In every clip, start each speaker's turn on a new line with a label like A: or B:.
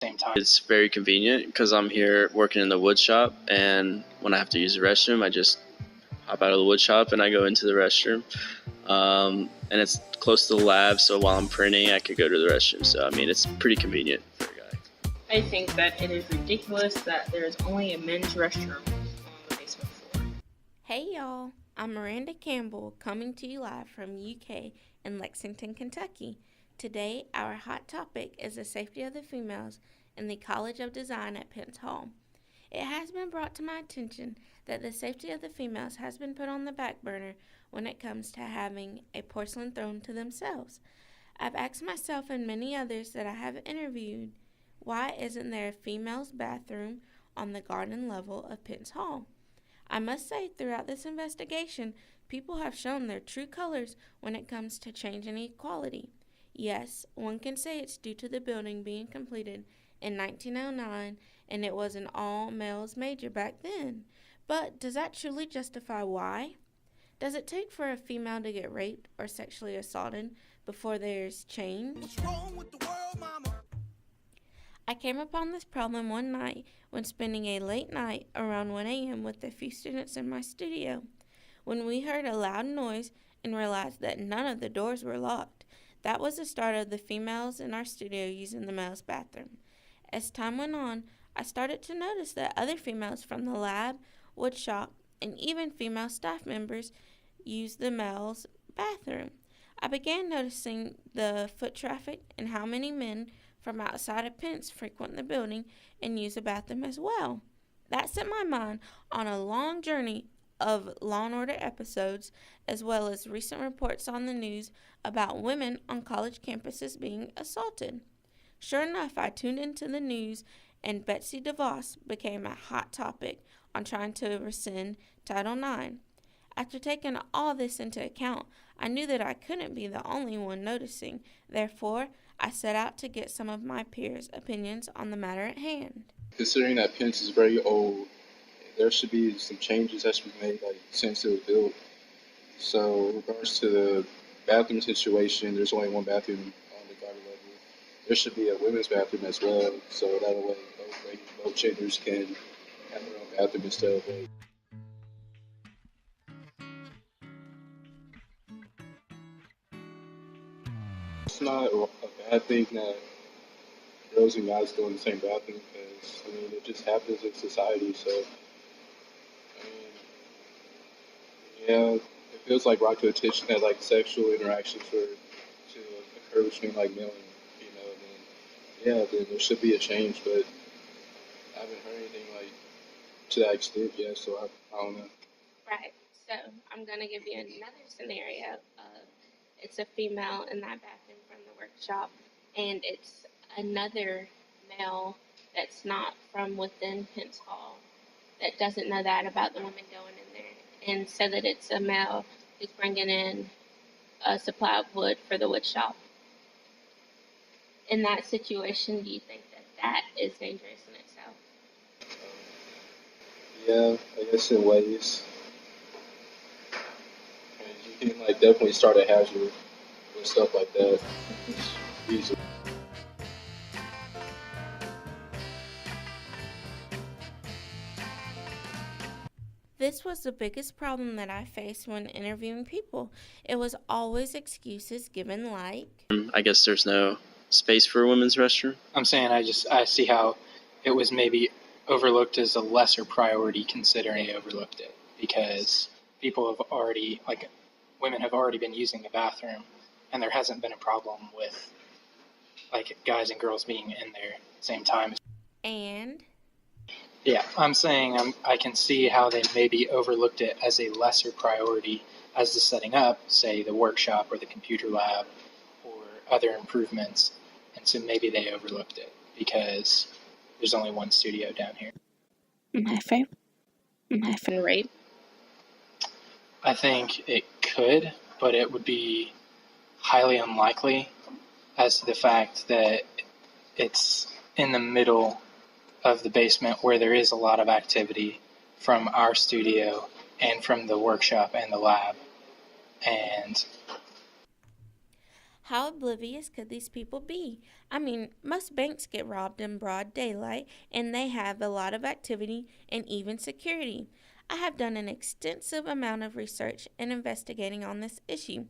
A: same time.
B: It's very convenient because I'm here working in the wood shop, and when I have to use the restroom, I just hop out of the wood shop and I go into the restroom. And it's close to the lab, so while I'm printing, I could go to the restroom. So, I mean, it's pretty convenient for a guy.
C: I think that it is ridiculous that there is only a men's restroom on the basement floor.
D: Hey y'all, I'm Miranda Campbell coming to you live from UK in Lexington, Kentucky. Today, our hot topic is the safety of the females in the College of Design at Pence Hall. It has been brought to my attention that the safety of the females has been put on the back burner when it comes to having a porcelain throne to themselves. I've asked myself and many others that I have interviewed, why isn't there a female's bathroom on the garden level of Pence Hall? I must say, throughout this investigation, people have shown their true colors when it comes to change and equality. Yes, one can say it's due to the building being completed in 1909, and it was an all-males major back then. But does that truly justify why? Does it take for a female to get raped or sexually assaulted before there's change? What's wrong with the world, mama? I came upon this problem one night when spending a late night around 1 a.m. with a few students in my studio, when we heard a loud noise and realized that none of the doors were locked. That was the start of the females in our studio using the male's bathroom. As time went on, I started to notice that other females from the lab, wood shop, and even female staff members used the male's bathroom. I began noticing the foot traffic and how many men from outside of Pence frequent the building and use the bathroom as well. That sent my mind on a long journey of Law and Order episodes, as well as recent reports on the news about women on college campuses being assaulted. Sure enough, I tuned into the news, and Betsy DeVos became a hot topic on trying to rescind Title IX. After taking all this into account, I knew that I couldn't be the only one noticing. Therefore, I set out to get some of my peers' opinions on the matter at hand.
E: Considering that Pence is very old, there should be some changes that should be made since it was built. So in regards to the bathroom situation, there's only one bathroom on the garden level. There should be a women's bathroom as well, so that way both genders can have their own bathroom instead of a... It's not a bad thing that girls and guys go in the same bathroom because, I mean, it just happens in society, so, I mean, yeah, it feels like brought to attention that, sexual interactions to occur between, male and female, then there should be a change, but I haven't heard anything, to that extent yet, so I don't know.
D: Right, so I'm going to give you another scenario of it's a female in that bathroom from the workshop, and it's another male that's not from within Pence Hall that doesn't know that about the women going in there, and said that it's a male who's bringing in a supply of wood for the wood shop. In that situation, do you think that that is dangerous in itself?
E: Yeah, I guess in ways. And you can definitely start a hazard with stuff like that. Easily.
D: This was the biggest problem that I faced when interviewing people. It was always excuses given like,
B: I guess there's no space for a women's restroom.
A: I'm saying I see how it was maybe overlooked as a lesser priority considering they overlooked it, because people have already, women have already been using the bathroom, and there hasn't been a problem with guys and girls being in there at the same time.
D: and
A: Yeah, I'm saying I can see how they maybe overlooked it as a lesser priority as to setting up, say, the workshop or the computer lab or other improvements, and so maybe they overlooked it because there's only one studio down here.
C: My favorite rape.
A: I think it could, but it would be highly unlikely as to the fact that it's in the middle of the basement where there is a lot of activity from our studio and from the workshop and the lab. And
D: How oblivious could these people be? I mean, most banks get robbed in broad daylight, and they have a lot of activity and even security. I have done an extensive amount of research and investigating on this issue.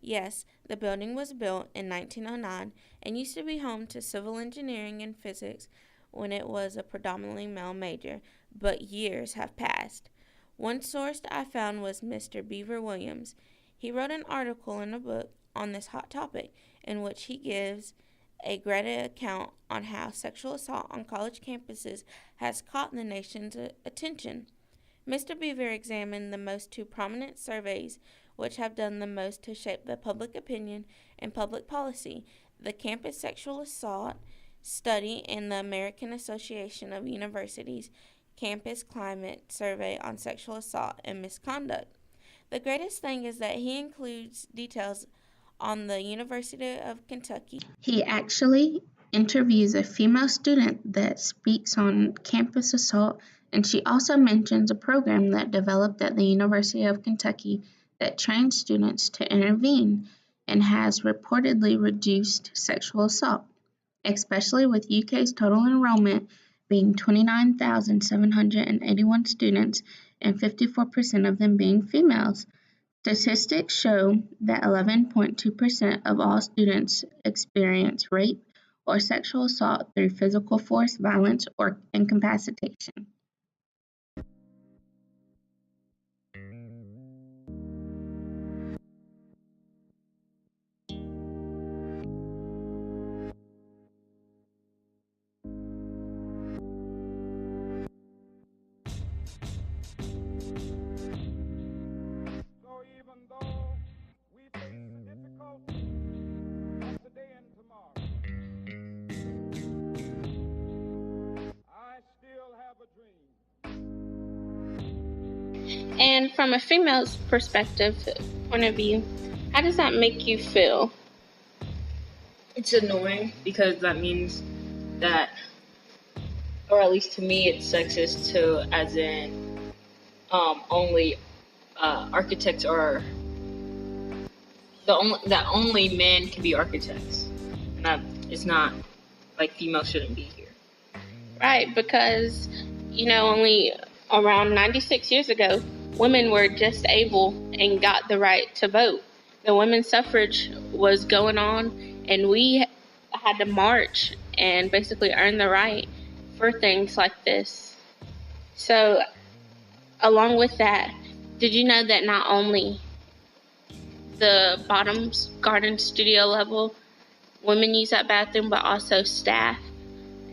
D: Yes, the building was built in 1909 and used to be home to civil engineering and physics when it was a predominantly male major, but years have passed. One source I found was Mr. Beaver Williams. He wrote an article in a book on this hot topic in which he gives a graphic account on how sexual assault on college campuses has caught the nation's attention. Mr. Beaver examined the most two prominent surveys which have done the most to shape the public opinion and public policy, the Campus Sexual Assault Study and the American Association of Universities Campus Climate Survey on Sexual Assault and Misconduct. The greatest thing is that he includes details on the University of Kentucky. He actually interviews a female student that speaks on campus assault, and she also mentions a program that developed at the University of Kentucky that trains students to intervene and has reportedly reduced sexual assault, especially with UK's total enrollment being 29,781 students and 54% of them being females. Statistics show that 11.2% of all students experience rape or sexual assault through physical force, violence, or incapacitation.
F: And from a female's perspective, point of view, how does that make you feel?
C: It's annoying because that means that, or at least to me, it's sexist to, as in, only architects are that only men can be architects, and that it's not like females shouldn't be here.
F: Right, because only around 96 years ago, women were just able and got the right to vote. The women's suffrage was going on, and we had to march and basically earn the right for things like this. So, along with that, did you know that not only the bottoms garden studio level women use that bathroom, but also staff,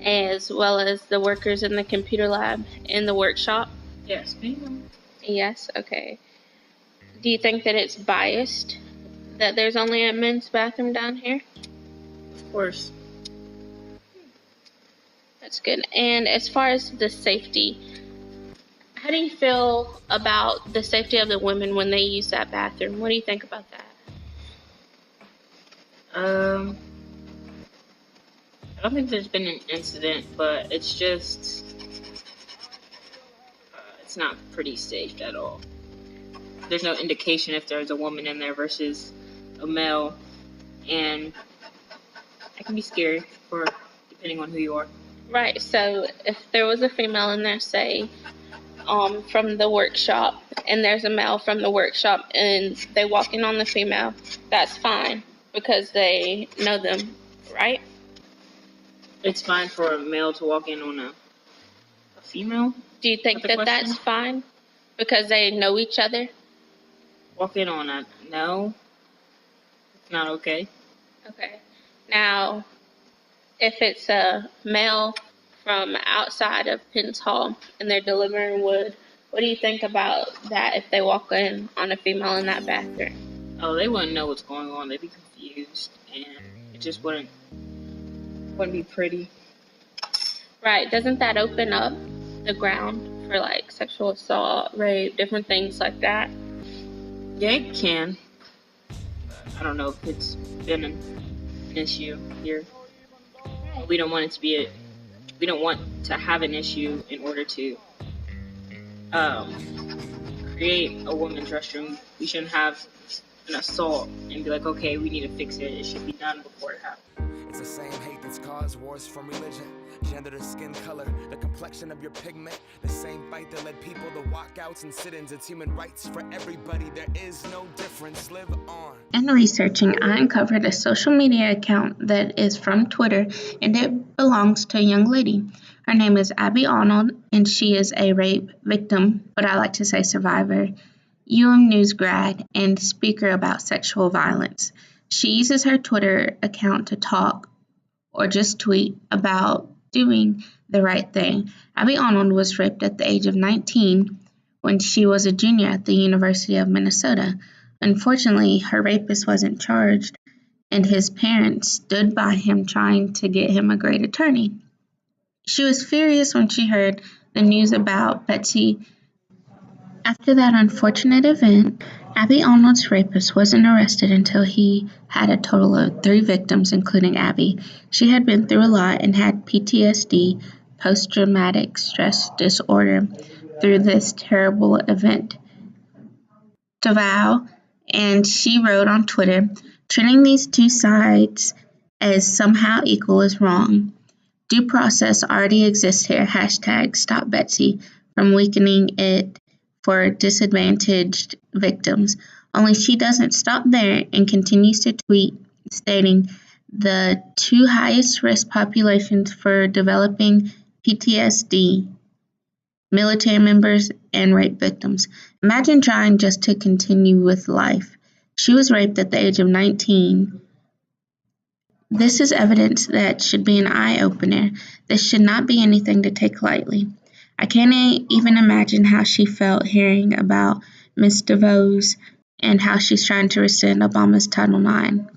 F: as well as the workers in the computer lab in the workshop?
C: Yes, ma'am.
F: Yes, okay. Do you think that it's biased that there's only a men's bathroom down here?
C: Of course.
F: That's good. And as far as the safety, how do you feel about the safety of the women when they use that bathroom? What do you think about that?
C: I don't think there's been an incident, but it's just it's not pretty safe at all. There's no indication if there's a woman in there versus a male, and it can be scary for depending on who you are.
F: Right, so if there was a female in there, say, from the workshop, and there's a male from the workshop, and they walk in on the female, that's fine, because they know them, right?
C: It's fine for a male to walk in on a female?
F: Do you think that that's fine? Because they know each other?
C: Walk in on a no. It's not okay.
F: Okay. Now, if it's a male from outside of Pence Hall and they're delivering wood, what do you think about that if they walk in on a female in that bathroom?
C: Oh, they wouldn't know what's going on. They'd be confused, and it just wouldn't be pretty.
F: Right. Doesn't that open up the ground for like sexual assault, rape, different things like that?
C: Yeah, it can. I don't know if it's been an issue here. We don't want it to be we don't want to have an issue in order to create a women's restroom. We shouldn't have an assault and be like, okay, we need to fix it. It should be done before it happens.
G: It's the same hate that's caused wars from religion, gender to skin color, the complexion of your pigment. The same fight that led people to walkouts and sit-ins. It's human rights for everybody. There is no difference. Live on.
H: In researching, I uncovered a social media account that is from Twitter, and it belongs to a young lady. Her name is Abby Arnold, and she is a rape victim, but I like to say survivor, News grad, and speaker about sexual violence. She uses her Twitter account to talk or just tweet about doing the right thing. Abby Arnold was raped at the age of 19 when she was a junior at the University of Minnesota. Unfortunately, her rapist wasn't charged, and his parents stood by him trying to get him a great attorney. She was furious when she heard the news about Betsy. After that unfortunate event, Abby Arnold's rapist wasn't arrested until he had a total of 3 victims, including Abby. She had been through a lot and had PTSD, post-traumatic stress disorder, through this terrible event. To vow, and she wrote on Twitter, treating these two sides as somehow equal is wrong. Due process already exists here. # stop Betsy from weakening it for disadvantaged victims. Only she doesn't stop there and continues to tweet stating the 2 highest risk populations for developing PTSD, military members and rape victims. Imagine trying just to continue with life. She was raped at the age of 19. This is evidence that should be an eye-opener. This should not be anything to take lightly. I can't even imagine how she felt hearing about Ms. DeVos and how she's trying to rescind Obama's Title IX.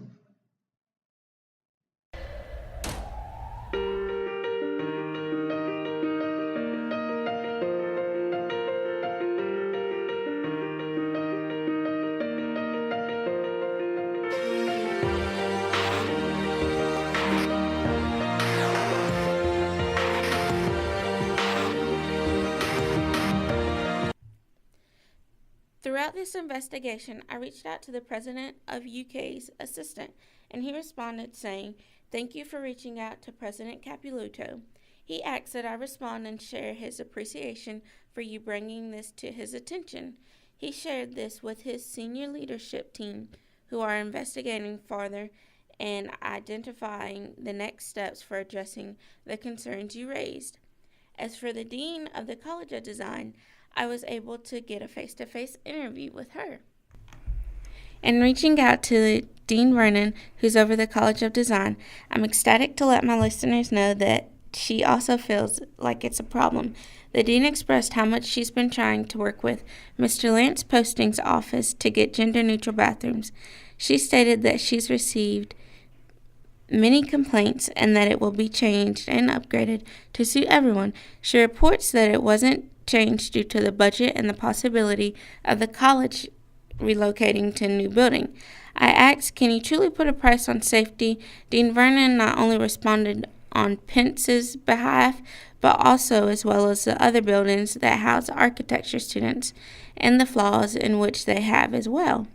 D: Throughout this investigation, I reached out to the President of UK's assistant, and he responded saying, "Thank you for reaching out to President Capelluto. He asks that I respond and share his appreciation for you bringing this to his attention. He shared this with his senior leadership team, who are investigating farther and identifying the next steps for addressing the concerns you raised. As for the Dean of the College of Design, I was able to get a face-to-face interview with her." In reaching out to Dean Vernon, who's over the College of Design, I'm ecstatic to let my listeners know that she also feels like it's a problem. The Dean expressed how much she's been trying to work with Mr. Lance Posting's office to get gender-neutral bathrooms. She stated that she's received many complaints and that it will be changed and upgraded to suit everyone. She reports that it wasn't changed due to the budget and the possibility of the college relocating to a new building. I asked, "Can you truly put a price on safety?" Dean Vernon not only responded on Pence's behalf, but also as well as the other buildings that house architecture students and the flaws in which they have as well.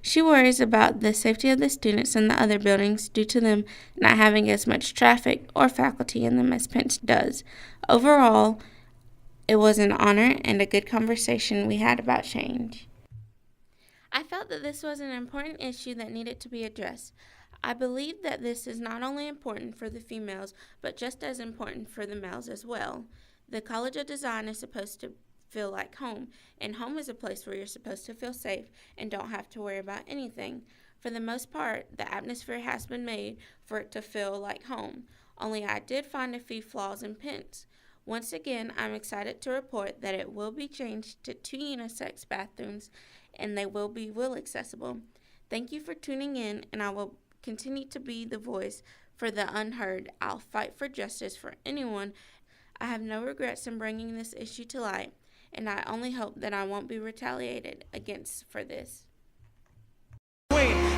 D: She worries about the safety of the students in the other buildings due to them not having as much traffic or faculty in them as Pence does. Overall, it was an honor and a good conversation we had about change. I felt that this was an important issue that needed to be addressed. I believe that this is not only important for the females, but just as important for the males as well. The College of Design is supposed to feel like home, and home is a place where you're supposed to feel safe and don't have to worry about anything. For the most part, the atmosphere has been made for it to feel like home. Only I did find a few flaws in Pence. Once again, I'm excited to report that it will be changed to 2 unisex bathrooms, and they will be wheel accessible. Thank you for tuning in, and I will continue to be the voice for the unheard. I'll fight for justice for anyone. I have no regrets in bringing this issue to light, and I only hope that I won't be retaliated against for this.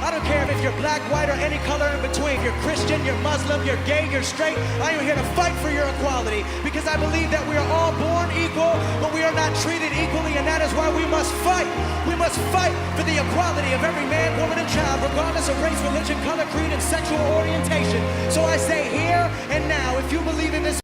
I: I don't care if you're black, white, or any color in between. You're Christian, you're Muslim, you're gay, you're straight. I am here to fight for your equality, because I believe that we are all born equal, but we are not treated equally, and that is why we must fight. We must fight for the equality of every man, woman, and child, regardless of race, religion, color, creed, and sexual orientation. So I say here and now, if you believe in this